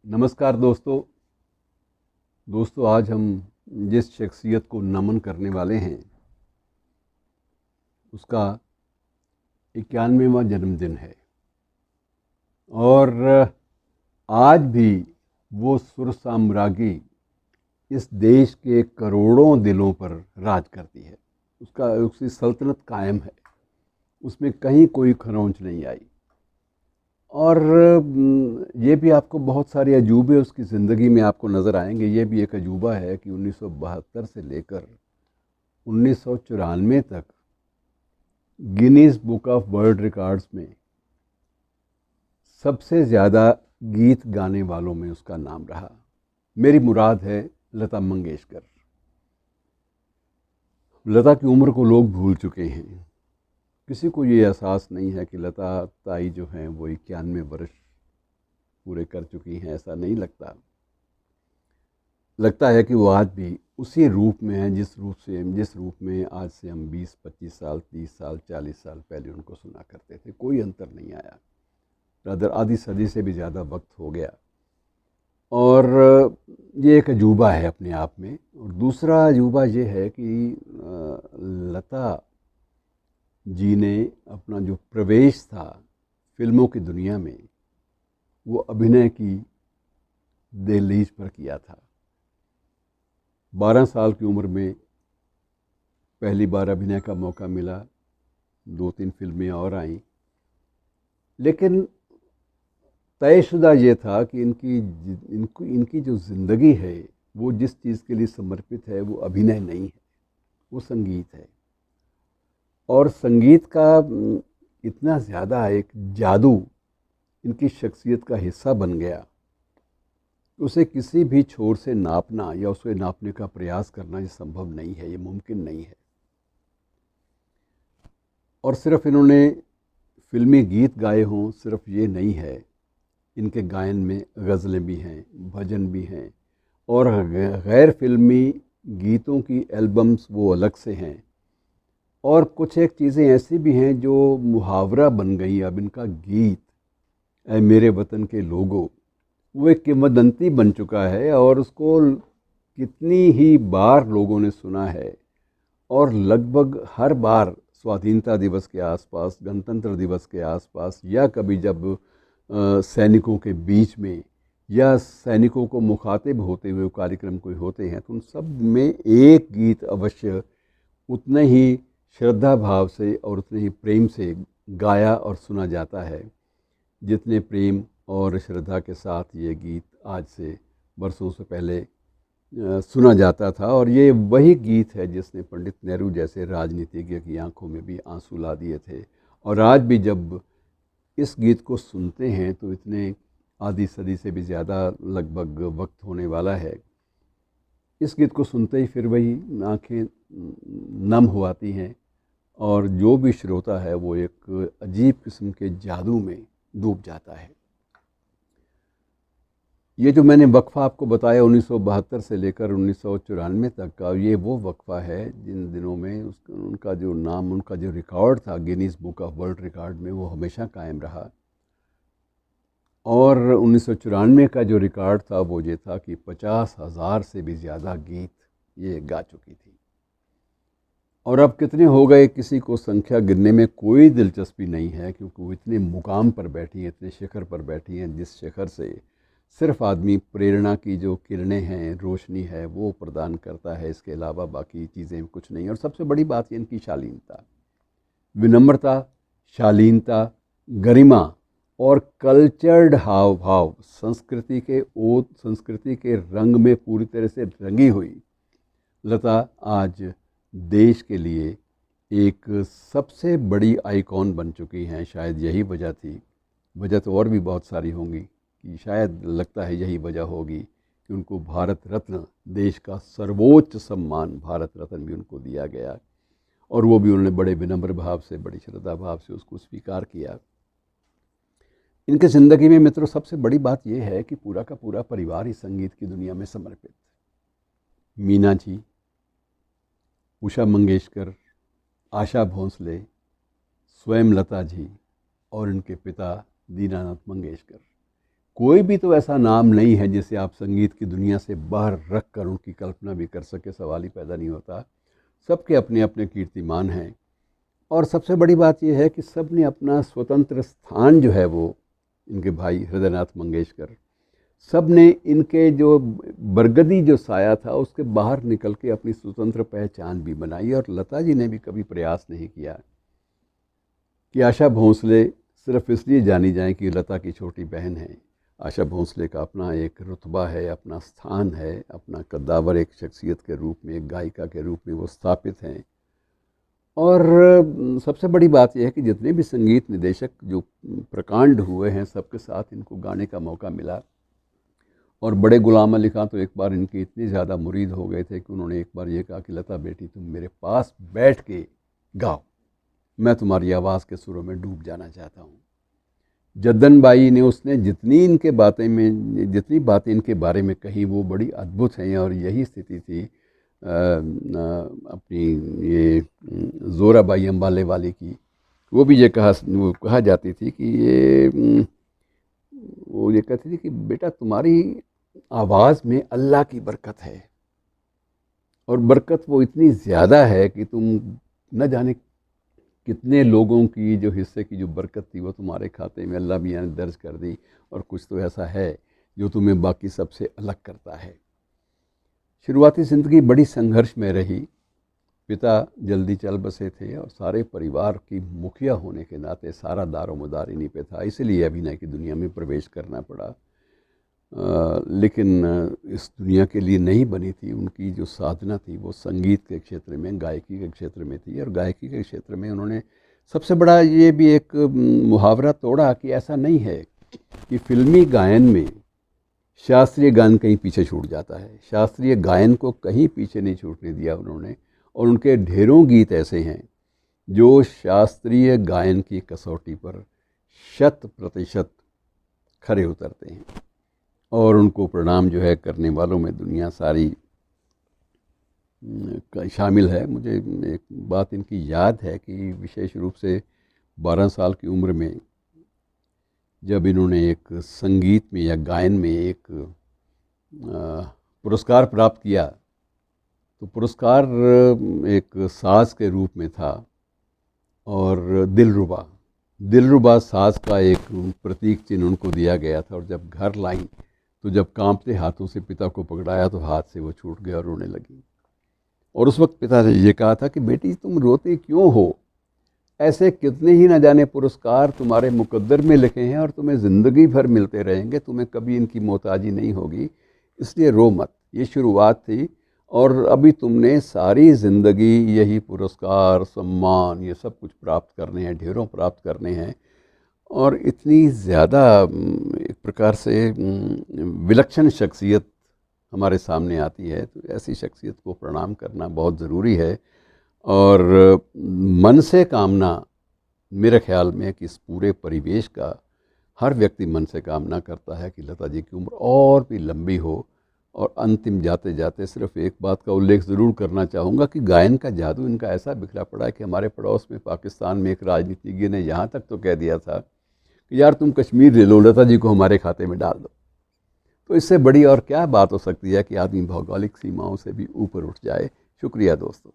नमस्कार दोस्तों आज हम जिस शख्सियत को नमन करने वाले हैं उसका 91वां जन्मदिन है और आज भी वो सुर साम्राज्ञी इस देश के करोड़ों दिलों पर राज करती है। उसकी सल्तनत कायम है, उसमें कहीं कोई खरोंच नहीं आई। और ये भी आपको बहुत सारे अजूबे उसकी ज़िंदगी में आपको नज़र आएंगे। ये भी एक अजूबा है कि 1972 से लेकर 1994 तक Guinness book of world records में सबसे ज़्यादा गीत गाने वालों में उसका नाम रहा। मेरी मुराद है लता मंगेशकर। लता की उम्र को लोग भूल चुके हैं। किसी को ये एहसास नहीं है कि लता ताई जो हैं वो 91 वर्ष पूरे कर चुकी हैं। ऐसा नहीं लगता है कि वो आज भी उसी रूप में हैं जिस रूप में आज से हम 20-25 साल 30 साल 40 साल पहले उनको सुना करते थे। कोई अंतर नहीं आया। रादर आधी सदी से भी ज़्यादा वक्त हो गया और ये एक अजूबा है अपने आप में। और दूसरा अजूबा ये है कि लता जी ने अपना जो प्रवेश था फिल्मों की दुनिया में वो अभिनय की दहलीज पर किया था। 12 साल की उम्र में पहली बार अभिनय का मौका मिला। 2-3 फिल्में और आईं, लेकिन तयशुदा ये था कि इनकी जो ज़िंदगी है वो जिस चीज़ के लिए समर्पित है वो अभिनय नहीं है, वो संगीत है। और संगीत का इतना ज़्यादा एक जादू इनकी शख्सियत का हिस्सा बन गया, उसे किसी भी छोर से नापना या उसे नापने का प्रयास करना ये संभव नहीं है, ये मुमकिन नहीं है। और सिर्फ इन्होंने फिल्मी गीत गाए हों सिर्फ ये नहीं है, इनके गायन में गज़लें भी हैं, भजन भी हैं और गैर फिल्मी गीतों की एल्बम्स वो अलग से हैं। और कुछ एक चीज़ें ऐसी भी हैं जो मुहावरा बन गई। अब इनका गीत ऐ मेरे वतन के लोगों वो एक किंवदंती बन चुका है और उसको कितनी ही बार लोगों ने सुना है। और लगभग हर बार स्वाधीनता दिवस के आसपास, गणतंत्र दिवस के आसपास या कभी जब सैनिकों के बीच में या सैनिकों को मुखातिब होते हुए कार्यक्रम कोई होते हैं तो उन सब में एक गीत अवश्य उतने ही श्रद्धा भाव से और उतने ही प्रेम से गाया और सुना जाता है जितने प्रेम और श्रद्धा के साथ ये गीत आज से बरसों से पहले सुना जाता था। और ये वही गीत है जिसने पंडित नेहरू जैसे राजनीतिज्ञ की आंखों में भी आंसू ला दिए थे। और आज भी जब इस गीत को सुनते हैं तो इतने आधी सदी से भी ज़्यादा लगभग वक्त होने वाला है, इस गीत को सुनते ही फिर वही आँखें नम हो आती हैं और जो भी श्रोता है वो एक अजीब किस्म के जादू में डूब जाता है। ये जो मैंने वक्फ़ा आपको बताया 1972 से लेकर 1994 तक का, ये वो वक्फ़ा है जिन दिनों में उनका जो नाम, उनका जो रिकॉर्ड था Guinness book of world record में, वो हमेशा कायम रहा। और 1994 का जो रिकॉर्ड था वो ये था कि 50,000 से भी ज़्यादा गीत ये गा चुकी थी। और अब कितने हो गए किसी को संख्या गिनने में कोई दिलचस्पी नहीं है, क्योंकि वो इतने मुकाम पर बैठी हैं, इतने शिखर पर बैठी हैं जिस शिखर से सिर्फ आदमी प्रेरणा की जो किरणें हैं, रोशनी है, वो प्रदान करता है। इसके अलावा बाकी चीज़ें कुछ नहीं। और सबसे बड़ी बात ये इनकी शालीनता, विनम्रता, शालीनता, गरिमा और कल्चर्ड हाव भाव, संस्कृति के ओत, संस्कृति के रंग में पूरी तरह से रंगी हुई लता आज देश के लिए एक सबसे बड़ी आइकॉन बन चुकी हैं। शायद यही वजह थी, वजह तो और भी बहुत सारी होंगी, कि शायद लगता है यही वजह होगी कि उनको भारत रत्न, देश का सर्वोच्च सम्मान भारत रत्न भी उनको दिया गया और वो भी उन्होंने बड़े विनम्र भाव से, बड़ी श्रद्धा भाव से उसको स्वीकार किया। इनकी ज़िंदगी में मित्रों सबसे बड़ी बात यह है कि पूरा का पूरा परिवार ही संगीत की दुनिया में समर्पित। मीना जी, उषा मंगेशकर, आशा भोंसले, स्वयं लता जी और इनके पिता दीनानाथ मंगेशकर, कोई भी तो ऐसा नाम नहीं है जिसे आप संगीत की दुनिया से बाहर रख कर उनकी कल्पना भी कर सके, सवाल ही पैदा नहीं होता। सबके अपने अपने कीर्तिमान हैं, और सबसे बड़ी बात यह है कि सब ने अपना स्वतंत्र स्थान जो है वो, इनके भाई हृदयनाथ मंगेशकर, सब ने इनके जो बरगदी जो साया था उसके बाहर निकल के अपनी स्वतंत्र पहचान भी बनाई। और लता जी ने भी कभी प्रयास नहीं किया कि आशा भोंसले सिर्फ इसलिए जानी जाएं कि लता की छोटी बहन है। आशा भोंसले का अपना एक रुतबा है, अपना स्थान है, अपना कद्दावर एक शख्सियत के रूप में, एक गायिका के रूप में वो स्थापित हैं। और सबसे बड़ी बात यह है कि जितने भी संगीत निदेशक जो प्रकांड हुए हैं, सबके साथ इनको गाने का मौका मिला। और बड़े गुलाम अली खां तो एक बार इनके इतने ज़्यादा मुरीद हो गए थे कि उन्होंने एक बार ये कहा कि लता बेटी तुम मेरे पास बैठ के गाओ, मैं तुम्हारी आवाज़ के सुरों में डूब जाना चाहता हूँ। जद्दन बाई ने, उसने जितनी बातें इनके बारे में कही वो बड़ी अद्भुत हैं। और यही स्थिति थी अपनी ये जोराबाई अम्बाले वाली की। वो भी ये कहा जाती थी कि वो ये कहती थी कि बेटा तुम्हारी आवाज़ में अल्लाह की बरकत है, और बरकत वो इतनी ज़्यादा है कि तुम न जाने कितने लोगों की जो हिस्से की जो बरकत थी वो तुम्हारे खाते में अल्लाह मियाँ ने दर्ज कर दी। और कुछ तो ऐसा है जो तुम्हें बाकी सबसे अलग करता है। शुरुआती ज़िंदगी बड़ी संघर्ष में रही। पिता जल्दी चल बसे थे और सारे परिवार की मुखिया होने के नाते सारा दारोमदार इन्हीं पे था, इसलिए अभिनय की दुनिया में प्रवेश करना पड़ा। लेकिन इस दुनिया के लिए नहीं बनी थी। उनकी जो साधना थी वो संगीत के क्षेत्र में, गायकी के क्षेत्र में थी। और गायकी के क्षेत्र में उन्होंने सबसे बड़ा ये भी एक मुहावरा तोड़ा कि ऐसा नहीं है कि फिल्मी गायन में शास्त्रीय गायन कहीं पीछे छूट जाता है। शास्त्रीय गायन को कहीं पीछे नहीं छूटने दिया उन्होंने। और उनके ढेरों गीत ऐसे हैं जो शास्त्रीय गायन की कसौटी पर 100% खरे उतरते हैं। और उनको प्रणाम जो है करने वालों में दुनिया सारी शामिल है। मुझे एक बात इनकी याद है कि विशेष रूप से 12 साल की उम्र में जब इन्होंने एक संगीत में या गायन में एक पुरस्कार प्राप्त किया, तो पुरस्कार एक साज के रूप में था और दिलरुबा साज का एक प्रतीक चिन्ह उनको दिया गया था। और जब घर लाई तो जब कांपते हाथों से पिता को पकड़ाया तो हाथ से वो छूट गया और रोने लगी। और उस वक्त पिता ने ये कहा था कि बेटी तुम रोती क्यों हो, ऐसे कितने ही न जाने पुरस्कार तुम्हारे मुकद्दर में लिखे हैं और तुम्हें ज़िंदगी भर मिलते रहेंगे, तुम्हें कभी इनकी मोहताजी नहीं होगी, इसलिए रो मत। ये शुरुआत थी और अभी तुमने सारी ज़िंदगी यही पुरस्कार, सम्मान, ये सब कुछ प्राप्त करने हैं, ढेरों प्राप्त करने हैं। और इतनी ज़्यादा एक प्रकार से विलक्षण शख्सियत हमारे सामने आती है, तो ऐसी शख्सियत को प्रणाम करना बहुत ज़रूरी है। और मन से कामना, मेरे ख्याल में कि इस पूरे परिवेश का हर व्यक्ति मन से कामना करता है कि लता जी की उम्र और भी लंबी हो। और अंतिम जाते जाते सिर्फ एक बात का उल्लेख ज़रूर करना चाहूँगा कि गायन का जादू इनका ऐसा बिखरा पड़ा है कि हमारे पड़ोस में पाकिस्तान में एक राजनीतिज्ञ ने यहाँ तक तो कह दिया था कि यार तुम कश्मीर ले लो, लता जी को हमारे खाते में डाल दो। तो इससे बड़ी और क्या बात हो सकती है कि आदमी भौगोलिक सीमाओं से भी ऊपर उठ जाए। शुक्रिया दोस्तों।